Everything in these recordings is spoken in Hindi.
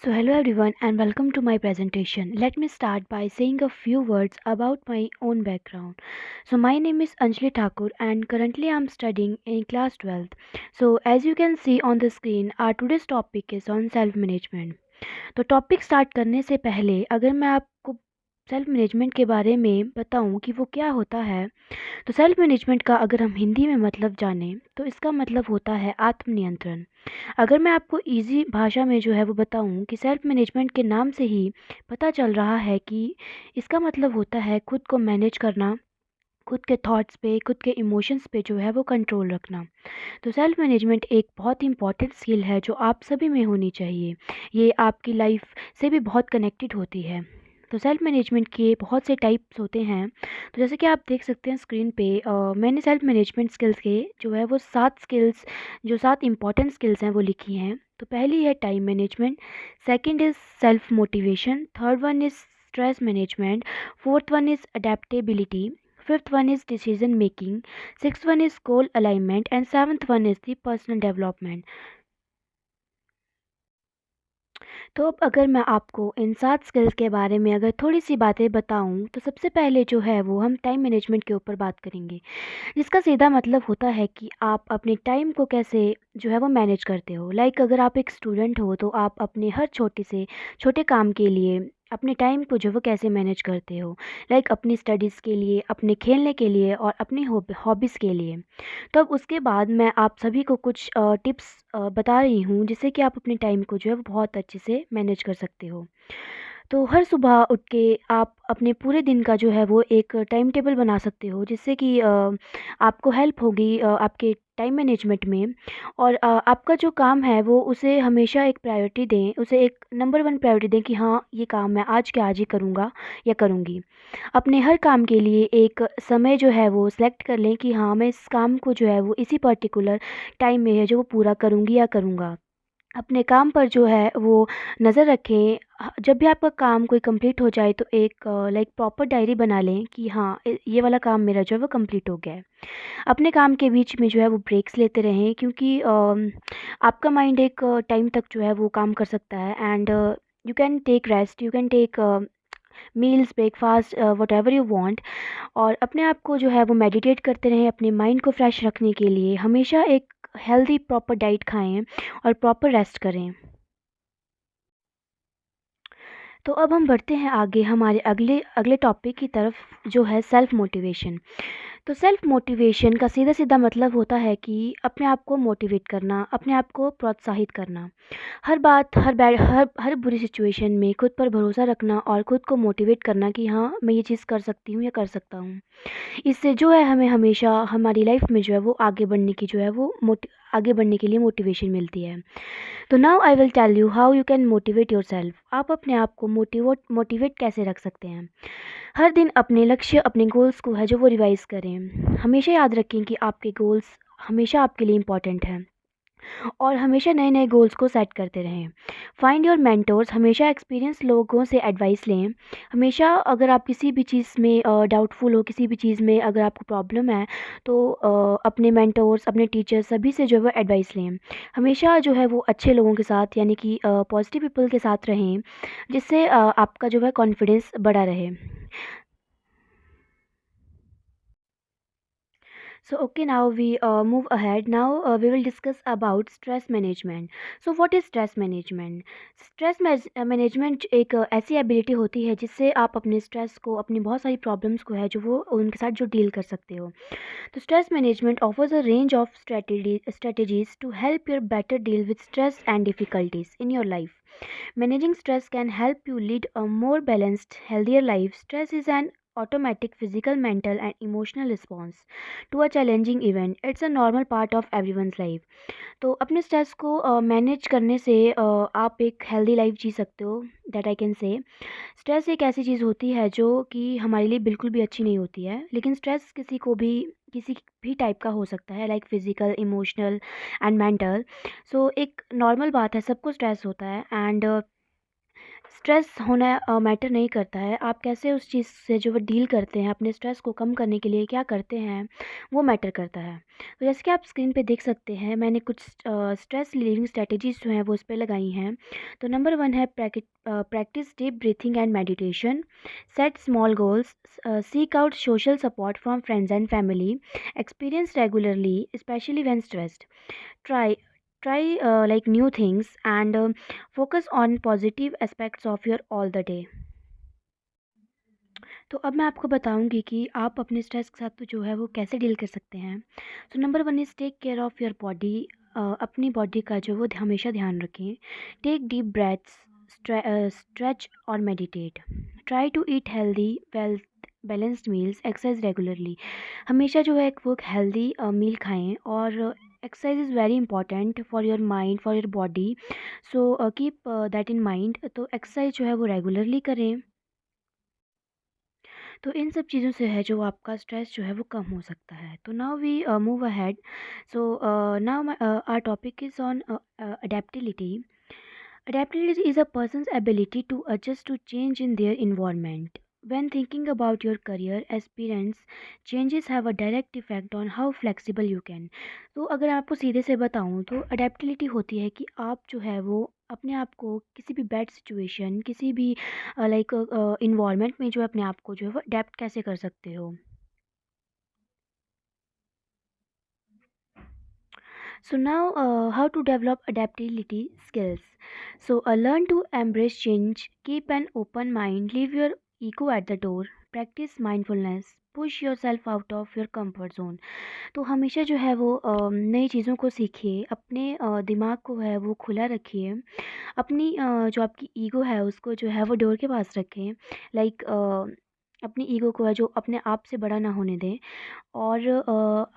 Hello everyone and welcome to my presentation. Let me start by saying a few words about my own background. My name is Anjali Thakur and currently I'm studying in class 12th. As you can see on the screen, our today's topic is on self management. तो टॉपिक स्टार्ट करने से पहले अगर मैं आपको सेल्फ मैनेजमेंट के बारे में बताऊं कि वो क्या होता है, तो सेल्फ मैनेजमेंट का अगर हम हिंदी में मतलब जानें तो इसका मतलब होता है आत्मनियंत्रण। अगर मैं आपको इजी भाषा में जो है वो बताऊं कि सेल्फ मैनेजमेंट के नाम से ही पता चल रहा है कि इसका मतलब होता है खुद को मैनेज करना, खुद के थॉट्स पे, खुद के इमोशंस पे जो है वो कंट्रोल रखना। तो सेल्फ मैनेजमेंट एक बहुत ही इंपॉर्टेंट स्किल है जो आप सभी में होनी चाहिए। ये आपकी लाइफ से भी बहुत कनेक्टेड होती है। तो सेल्फ मैनेजमेंट के बहुत से टाइप्स होते हैं। तो जैसे कि आप देख सकते हैं स्क्रीन पे, मैंने सेल्फ मैनेजमेंट स्किल्स के जो है वो 7 स्किल्स, जो 7 इंपॉर्टेंट स्किल्स हैं वो लिखी हैं। तो पहली है time management, second is self motivation, third one is stress management, fourth one is adaptability, fifth one is decision making, sixth one is goal alignment, and seventh one is the personal development. तो अब अगर मैं आपको इन 7 स्किल्स के बारे में अगर थोड़ी सी बातें बताऊं, तो सबसे पहले जो है वो हम टाइम मैनेजमेंट के ऊपर बात करेंगे, जिसका सीधा मतलब होता है कि आप अपने टाइम को कैसे जो है वो मैनेज करते हो। अगर आप एक स्टूडेंट हो तो आप अपने हर छोटे से छोटे काम के लिए अपने टाइम को जो वो कैसे मैनेज करते हो। अपनी स्टडीज़ के लिए, अपने खेलने के लिए और अपनी हॉबीज़ के लिए। तो अब उसके बाद मैं आप सभी को कुछ टिप्स बता रही हूँ जिससे कि आप अपने टाइम को जो है वो बहुत अच्छे से मैनेज कर सकते हो। तो हर सुबह उठ के आप अपने पूरे दिन का जो है वो एक टाइम टेबल बना सकते हो, जिससे कि आपको हेल्प होगी आपके टाइम मैनेजमेंट में। और आपका जो काम है वो उसे हमेशा एक प्रायोरिटी दें, उसे एक नंबर 1 प्रायोरिटी दें कि हाँ, ये काम मैं आज के आज ही करूँगा या करूँगी। अपने हर काम के लिए एक समय जो है वो सिलेक्ट कर लें कि हाँ, मैं इस काम को जो है वो इसी पर्टिकुलर टाइम में है जो वो पूरा करूँगी या करूँगा। अपने काम पर जो है वो नज़र रखें। जब भी आपका काम कोई कंप्लीट हो जाए तो एक प्रॉपर डायरी बना लें कि हाँ, ये वाला काम मेरा जो है वो कंप्लीट हो गया है। अपने काम के बीच में जो है वो ब्रेक्स लेते रहें, क्योंकि आपका माइंड एक टाइम तक जो है वो काम कर सकता है। And you can take rest, you can take meals, breakfast, whatever you want. और अपने आप को जो है वो मेडिटेट करते रहें। अपने माइंड को फ्रेश रखने के लिए हमेशा एक हेल्दी प्रॉपर डाइट खाएं और प्रॉपर रेस्ट करें। तो अब हम बढ़ते हैं आगे हमारे अगले अगले टॉपिक की तरफ, जो है सेल्फ मोटिवेशन। तो सेल्फ मोटिवेशन का सीधा सीधा मतलब होता है कि अपने आप को मोटिवेट करना, अपने आप को प्रोत्साहित करना। हर बात, हर बुरी सिचुएशन में खुद पर भरोसा रखना और खुद को मोटिवेट करना कि हाँ, मैं ये चीज़ कर सकती हूँ या कर सकता हूँ। इससे जो है हमें हमेशा हमारी लाइफ में जो है वो आगे बढ़ने की जो है वो आगे बढ़ने के लिए मोटिवेशन मिलती है। तो now I will tell you how you can motivate yourself. आप अपने आप को मोटिवेट कैसे रख सकते हैं। हर दिन अपने लक्ष्य, अपने गोल्स को है जो वो रिवाइज करें। हमेशा याद रखें कि आपके गोल्स हमेशा आपके लिए इम्पॉर्टेंट हैं और हमेशा नए नए गोल्स को सेट करते रहें। फाइंड योर मेंटोर्स, हमेशा एक्सपीरियंस लोगों से एडवाइस लें। हमेशा अगर आप किसी भी चीज़ में डाउटफुल हो, किसी भी चीज़ में अगर आपको प्रॉब्लम है, तो अपने मेंटोर्स, अपने टीचर्स सभी से जो है वो एडवाइस लें। हमेशा जो है वो अच्छे लोगों के साथ, यानी कि पॉजिटिव पीपल के साथ रहें, जिससे आपका जो है कॉन्फिडेंस बढ़ा रहे। So okay, now we move ahead. Now we will discuss about stress management. So what is stress management? Management एक ऐसी एबिलिटी होती है जिससे आप अपने स्ट्रेस को, अपनी बहुत सारी प्रॉब्लम्स को है जो वो उनके साथ जो डील कर सकते हो। तो stress management offers a range of strategies to help you better deal with stress and difficulties in your life. Managing stress can help you lead a more balanced, healthier life. Stress is an automatic physical, mental, and emotional response to a challenging event. It's a normal part of everyone's life. तो अपने स्ट्रेस को मैनेज करने से आप एक हेल्दी लाइफ जी सकते हो, that I can say. Stress एक ऐसी चीज़ होती है जो कि हमारे लिए बिल्कुल भी अच्छी नहीं होती है, लेकिन स्ट्रेस किसी भी टाइप का हो सकता है, फिजिकल, इमोशनल एंड मेंटल। सो एक नॉर्मल बात है, सबको स्ट्रेस होता है। एंड स्ट्रेस होना मैटर नहीं करता है, आप कैसे उस चीज़ से जो वो डील करते हैं, अपने स्ट्रेस को कम करने के लिए क्या करते हैं, वो मैटर करता है। तो जैसे कि आप स्क्रीन पे देख सकते हैं, मैंने कुछ स्ट्रेस रिलीविंग स्ट्रेटजीज़ जो हैं वो इस पे लगाई हैं। तो नंबर 1 है practice deep breathing and meditation, set small goals, seek out social support from friends and family, experience regularly specially when stressed, try like new things, and focus on positive aspects of your all the day. तो अब मैं आपको बताऊंगी कि आप अपने स्ट्रेस के साथ तो जो है वो कैसे डील कर सकते हैं। तो number 1 is take care of your body. अपनी बॉडी का जो वो हमेशा ध्यान रखें। टेक डीप ब्रेथ्स, स्ट्रेच और meditate. Try to eat healthy well balanced meals, exercise regularly. हमेशा जो है वो एक हेल्दी मील खाएं, और exercise is very important for your mind, for your body. So keep that in mind. तो एक्सरसाइज जो है वो रेगुलरली करें। तो इन सब चीज़ों से है जो आपका स्ट्रेस जो है वो कम हो सकता है। तो now we move ahead. So now our topic is on adaptability. Adaptability is a person's ability to adjust to change in their environment. When thinking about your career aspirants, changes have a direct effect on how flexible you can. तो अगर आपको सीधे से बताऊँ तो अडेप्टिलिटी होती है कि आप जो है वो अपने आप को किसी भी बैड सिचुएशन, किसी भी लाइक इन्वायरमेंट में जो है अपने आप को जो है वो अडेप्ट कैसे कर सकते हो। So now, how to develop adaptability skills. So learn to embrace change, keep an open mind, leave your ego at the door, practice mindfulness, push yourself out of your comfort zone. तो हमेशा जो है वो नई चीज़ों को सीखिए, अपने दिमाग को है वो खुला रखिए, अपनी जो आपकी ईगो है उसको जो है वो डोर के पास रखें। लाइक अपनी ईगो को है जो अपने आप से बड़ा ना होने दें, और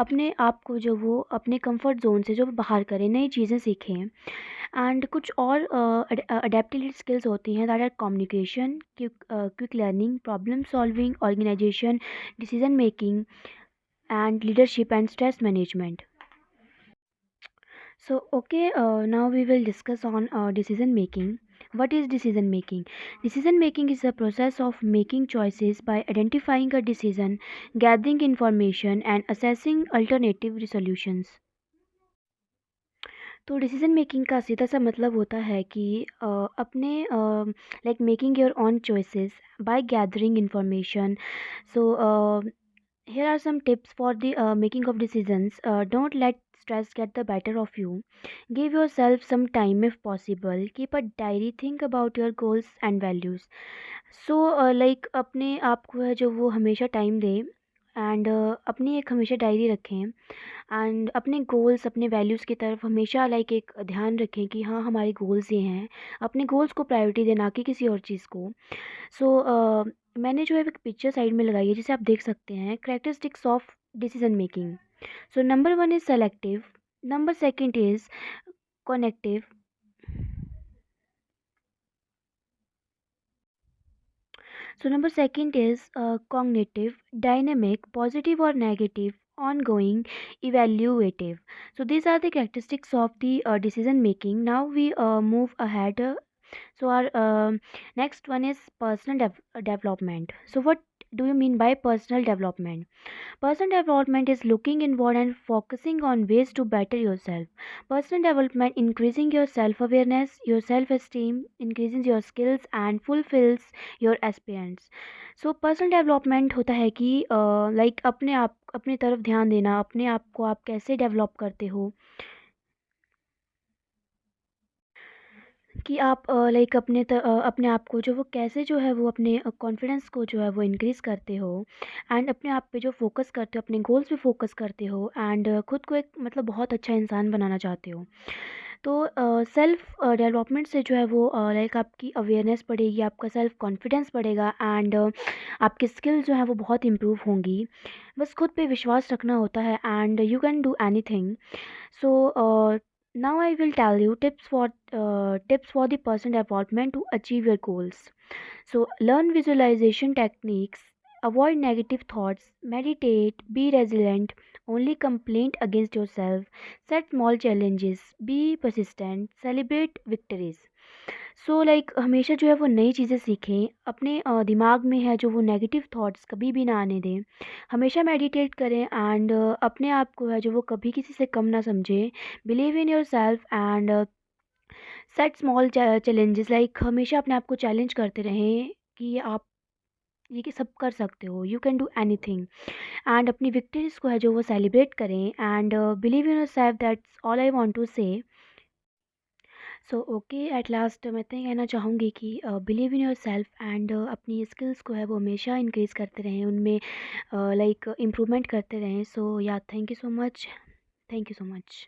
अपने आप को जो वो अपने कंफर्ट ज़ोन से जो बाहर करें, नई चीज़ें सीखें। एंड कुछ और अडेप्टिबिलिटी स्किल्स होती हैं, that are communication, quick learning, problem solving, organization, decision making and leadership and stress management. So okay, now we will discuss on decision making. What is decision making? Decision making is the process of making choices by identifying a decision, gathering information and assessing alternative solutions. तो डिसीजन मेकिंग का सीधा सा मतलब होता है कि अपने like making your own choices by gathering information. So here are some tips for the making of decisions. Don't let stress get the better of you. Give yourself some time if possible. Keep a diary. Think about your goals and values. So like अपने आप को है जो वो हमेशा टाइम दें, एंड अपनी एक हमेशा डायरी रखें, एंड अपने गोल्स, अपने वैल्यूज़ की तरफ हमेशा लाइक एक ध्यान रखें कि हाँ हमारे गोल्स ये हैं। अपने गोल्स को प्रायोरिटी देना कि किसी और चीज़ को। सो मैंने जो है एक पिक्चर साइड में लगाई है जिसे आप देख सकते हैं, characteristics of decision making. So number 1 is selective, number second is connective, so number second is cognitive, dynamic, positive or negative, ongoing, evaluative. So these are the characteristics of the decision making. Now we move ahead. So our next one is personal development. So what do you mean by personal development? Personal development is looking inward and focusing on ways to better yourself. Personal development increasing your self awareness, your self esteem, increases your skills and fulfills your aspirants. So personal development होता है कि लाइक अपने आप, अपनी तरफ ध्यान देना, अपने आप को आप कैसे डेवलप करते हो, कि आप लाइक अपने आप को जो वो कैसे जो है वो अपने कॉन्फिडेंस को जो है वो इंक्रीज़ करते हो, एंड अपने आप पे जो फोकस करते हो, अपने गोल्स पे फोकस करते हो, एंड खुद को एक मतलब बहुत अच्छा इंसान बनाना चाहते हो। तो सेल्फ डेवलपमेंट से जो है वो लाइक आपकी अवेयरनेस बढ़ेगी, आपका सेल्फ कॉन्फिडेंस बढ़ेगा, एंड आपकी स्किल जो है वो बहुत इम्प्रूव होंगी। बस खुद पे विश्वास रखना होता है, and you can do anything. So now I will tell you tips for the personal development to achieve your goals. So learn visualization techniques, avoid negative thoughts, meditate, be resilient, only complain against yourself, set small challenges, be persistent, celebrate victories. So like हमेशा जो है वो नई चीज़ें सीखें, अपने दिमाग में है जो वो नेगेटिव थॉट्स कभी भी ना आने दें। हमेशा मेडिटेट करें एंड अपने आप को है जो वो कभी किसी से कम ना समझें। Believe in yourself and set small challenges, like हमेशा अपने आप को चैलेंज करते रहें कि आप ये कि सब कर सकते हो, you can do anything. And अपनी विक्ट्रीज को है जो वो सेलिब्रेट करें and believe in yourself, that's all I want to say. So okay, at last मैं इतना ही कहना चाहूँगी कि believe in your self and अपनी स्किल्स को है वो हमेशा इंक्रीज़ करते रहें, उनमें लाइक इम्प्रूवमेंट करते रहें। सो या thank you so much. Thank you so much.